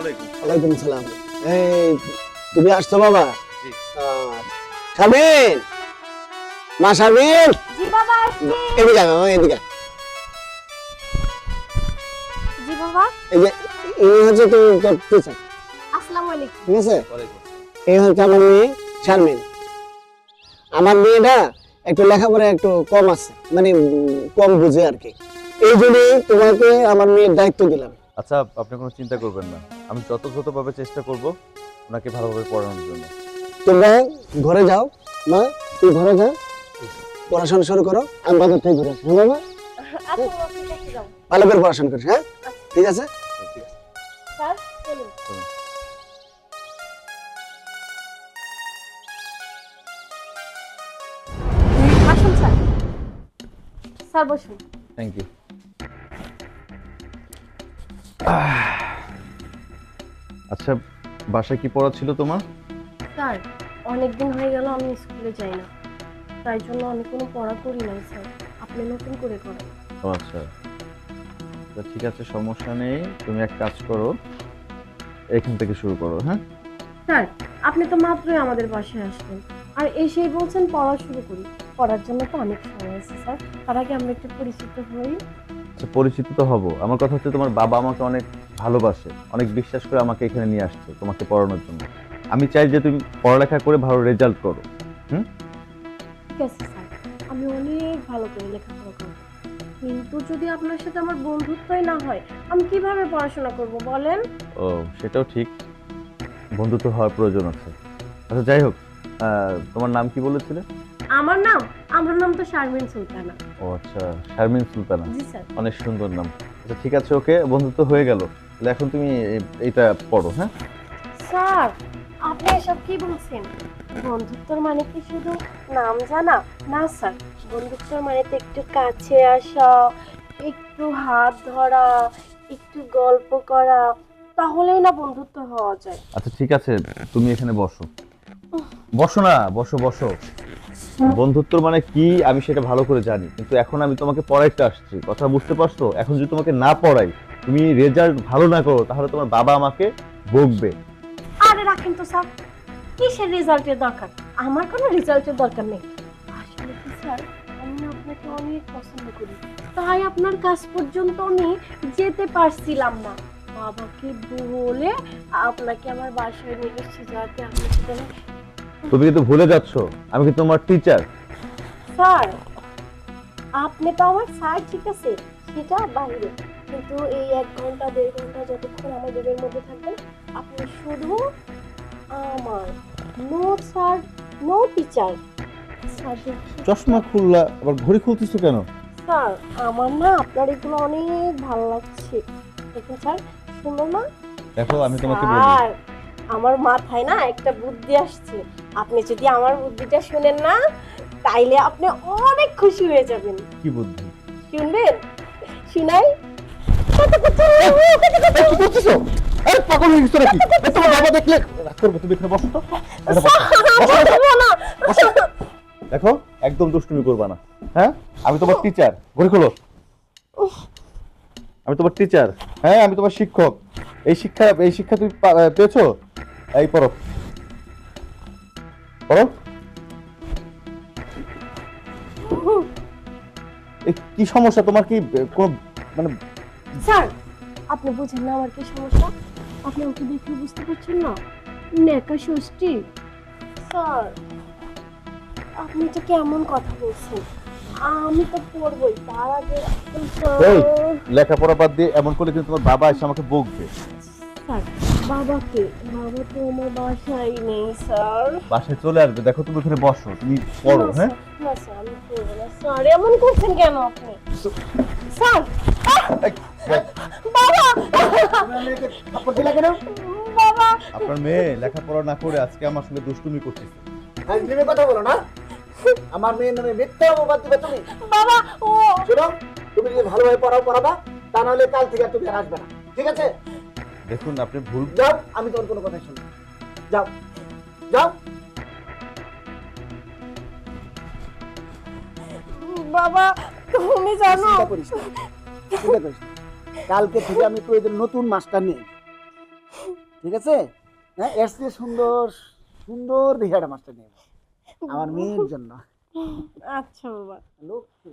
আলাইকুম। ওয়ালাইকুম সালাম। এই তুমি আসছো বাবা? জি। শামিন, মা শামিন, জি বাবা আসছি। এদিকে আয় বাবা, এদিকে আয়। জি বাবা। এই যে এই হচ্ছে তুমি তোর টিচার, আসসালামু আলাইকুম। ঠিক আছে? ওয়ালাইকুম। এই হচ্ছে আমার মেয়ে শারমিন। আমার মেয়েটা একটু লেখাপড়া একটু কম আছে, মানে কম বুঝে আর কি। এই জন্যই তোমাকে আমার মেয়ের দায়িত্ব দিলাম। আচ্ছা, আপনি কোনো চিন্তা করবেন না, আমি যথাযথভাবে চেষ্টা করব ওনাকে ভালোভাবে পড়ানোর জন্য। তোমরা ঘরে যাও, মা তুই ঘরে যা, পড়াশোনা শুরু করো, আমি বাজার থেকে ঘুরে আসি। হ্যাঁ বাবা, আচ্ছা বাবা, ঠিক আছে যাও। ভালো করে পড়াশোনা করিস, হ্যাঁ? ঠিক আছে? ঠিক আছে। স্যার চলুন। চলুন। আসুন স্যার। স্যার বসুন। Thank you. আচ্ছা, বাসায় কি পড়া ছিল তোমার? স্যার অনেকদিন হয়ে গেল আমি স্কুলে যাই না, তাই জন্য আমি কোনো পড়া করি নাই স্যার। আপনি নতুন করে করেন। ও আচ্ছা, তা ঠিক আছে, সমস্যা নেই। তুমি এক কাজ করো, এখান থেকে শুরু করো। হ্যাঁ, স্যার আপনি তো মাত্রই আমাদের বাসায় আসলেন আর এসেই বলছেন পড়া শুরু করি। পড়ার জন্য তো অনেক সময় আছে স্যার, তার আগে আমরা একটু পরিচিত হই। আচ্ছা, পরিচিত তো হব। আমার কথা হচ্ছে, তোমার বাবা আমাকে অনেক ভালোবাসে, অনেক বিশ্বাস করে আমাকে এখানে নিয়ে আসছে তোমাকে পড়ানোর জন্য। আমি চাই যে তুমি পড়ালেখা করে ভালো রেজাল্ট করো। ঠিক আছে স্যার, আমি অনেক ভালো করে লেখাপড়া করব, কিন্তু যদি আপনার সাথে আমার বন্ধুত্বই না হয় আমি কিভাবে পড়াশোনা করব বলেন? ও, সেটাও ঠিক, বন্ধুত্ব হওয়ার প্রয়োজন আছে। আচ্ছা, যাই হোক, তোমার নাম কি বলেছিলে? আমার নাম তো শারমিন সুলতানা। ও আচ্ছা, শারমিন সুলতানা, জি স্যার। অনেক সুন্দর নাম। আচ্ছা ঠিক আছে, ওকে, বন্ধুত্ব হয়ে গেল। তাহলে এখন তুমি এইটা পড়ো। হ্যাঁ, স্যার আপনি এসব কি বলছেন? বন্ধুত্বর মানে কি শুধু নাম জানা? না স্যার, বন্ধুত্বর মানে তো একটু কাছে আসা, একটু হাত ধরা, একটু গল্প করা, তাহলেই না বন্ধুত্ব হওয়া যায়। আচ্ছা ঠিক আছে, তুমি এখানে বসো। বসো না, বসো বসো। বন্ধুত্ব মানে কি আমি সেটা ভালো করে জানি, কিন্তু এখন আমি তোমাকে পড়াইতে আসছি, কথা বুঝতে পারছো? এখন যদি তোমাকে না পড়াই, তুমি রেজাল্ট ভালো না করো, তাহলে তোমার বাবা আমাকে বকবে। আরে রাখেন তো স্যার, কিসের রেজাল্টের দরকার? আমার কোনো রেজাল্টের দরকার নেই। আসলে কি স্যার, আমি না আপনাকে অনেক পছন্দ করি, তাই আপনার কাছ পর্যন্ত আমি যেতে পারছিলাম না। বাবাকে বলে আপনাকে আমার বাসায় নিয়ে এসেছি, যাতে আপনার সাথে তুমি কিন্তু ভুলে যাচ্ছ, আমি কিন্তু তোমার টিচার। স্যার আপনি তো আমার স্যার, ঠিক আছে সেটা বাইরে, কিন্তু এই 1 ঘন্টা 1.5 ঘন্টা যতক্ষণ আমার রুমের মধ্যে থাকবেন আপনি শুধু আমার, no sir no teacher. Sir চশমা খুললা, আবার ঘড়ি খুলতেছো কেন? স্যার আমার না আপনার এগুলো অনেক ভালো লাগছে, দেখুন স্যার সুন্দর না? দেখো, আমি তোমাকে বলি, স্যার আমার মাথায় না একটা বুদ্ধি আসছে, আপনি যদি আমার বুদ্ধিটা শুনেন না তাইলে আপনি অনেক খুশি হয়ে যাবেন। কি বুদ্ধি? শুনবেন? শুনাই? কি করতেছো? আরে পাগল হয়ে গেছো নাকি? তোমার বাবা দেখলে রাগ করবে। তুমি এখানে বসো তো। বসো। দেখো, একদম দুষ্টুমি করবা না। হ্যাঁ, আমি তোমার টিচার। ঘড়ি খোলো। আমি তোমার টিচার। হ্যাঁ, আমি তোমার শিক্ষক। এই শিক্ষা তুমি পেয়েছো? এই পড়ো। পড়ো। কি সমস্যা তোমার? কি কোন মানে? স্যার আপনি বুঝেন না আমার কি সমস্যা? আপনি ওকে দেখে বুঝতে পারছেন না? নেকা ষষ্ঠী। স্যার আপনি এটা কেমন কথা বলছেন? আমি তো পড়বই, তার আগে এই, লেখাপড়া বাদ দিয়ে এমন করলে কিন্তু তোমার বাবা এসে আমাকে বকবে। স্যার বাবাকে, বাবা তো আমার বাসায় নেই স্যার। বাসায় চলে আসবে। দেখো, তুমি ওখানে বসো, তুমি পড়ো। হ্যাঁ, না স্যার আমি পড়বো না স্যার, এমন করছেন কেন আপনি? স্যার বাবা, বাবা আপনার মেয়ে লেখাপড়া না করে আজকে আমার সঙ্গে দুষ্টুমি করতেছে। তুমি কথা বলো না, আমার মেয়ের নামে মিথ্যা অপবাদ দিবে তুমি। বাবা ও শোনো, তুমি যদি ভালোভাবে পড়াবা, তা নাহলে কাল থেকে আর তুমি আর আসবে না, ঠিক আছে? দেখুন, আপনি ভুল। যাও, আমি তোমার কোনো কথা শুনি। যাও যাও। বাবা তুমি জানো, চিন্তা করিস না, চিন্তা করিস না। কালকে থেকে আমি প্রয়োজন নতুন মাস্টার নেই, ঠিক আছে? হ্যাঁ, এর চেয়ে সুন্দর সুন্দর দেখে একটা মাস্টার নিয়ে আমার মেয়ের জন্য। আচ্ছা বাবা। লক্ষ্মী